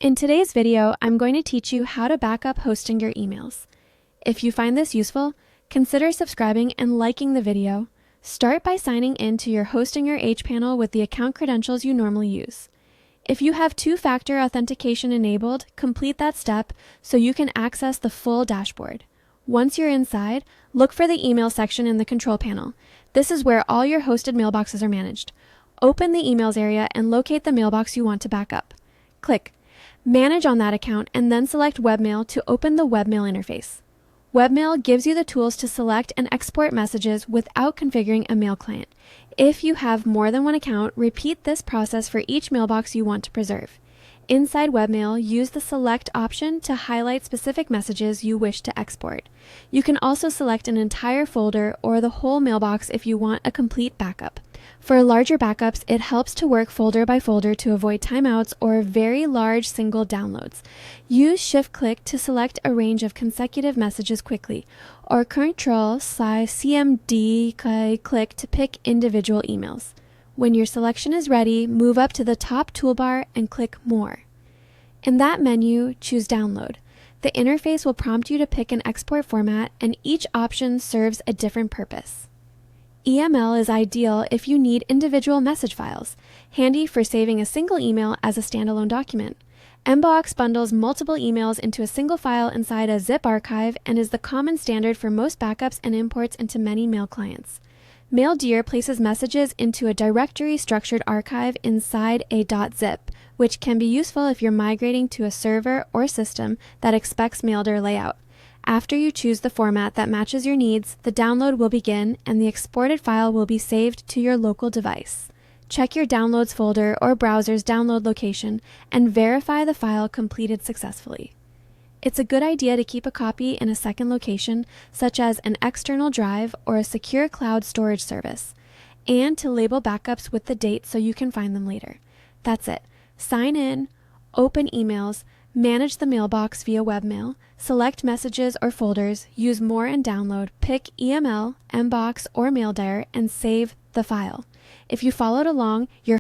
In today's video, I'm going to teach you how to backup hosting your emails. If you find this useful, consider subscribing and liking the video. Start by signing in to your Hosting Your H panel with the account credentials you normally use. If you have two-factor authentication enabled, complete that step so you can access the full dashboard. Once you're inside, look for the email section in the control panel. This is where all your hosted mailboxes are managed. Open the emails area and locate the mailbox you want to backup. Click Manage on that account and then select Webmail to open the Webmail interface. Webmail gives you the tools to select and export messages without configuring a mail client. If you have more than one account, repeat this process for each mailbox you want to preserve. Inside Webmail, use the Select option to highlight specific messages you wish to export. You can also select an entire folder or the whole mailbox if you want a complete backup. For larger backups, it helps to work folder by folder to avoid timeouts or very large single downloads. Use Shift-click to select a range of consecutive messages quickly, or Ctrl/CMD-click to pick individual emails. When your selection is ready, move up to the top toolbar and click More. In that menu, choose Download. The interface will prompt you to pick an export format, and each option serves a different purpose. EML is ideal if you need individual message files, handy for saving a single email as a standalone document. Mbox bundles multiple emails into a single file inside a zip archive and is the common standard for most backups and imports into many mail clients. Maildir places messages into a directory-structured archive inside a .zip, which can be useful if you're migrating to a server or system that expects Maildir layout. After you choose the format that matches your needs, the download will begin and the exported file will be saved to your local device. Check your Downloads folder or browser's download location and verify the file completed successfully. It's a good idea to keep a copy in a second location, such as an external drive or a secure cloud storage service, and to label backups with the date so you can find them later. That's it. Sign in, open emails, manage the mailbox via Webmail, select messages or folders, use More and Download, pick EML, Mbox, or Maildir, and save the file. If you followed along, your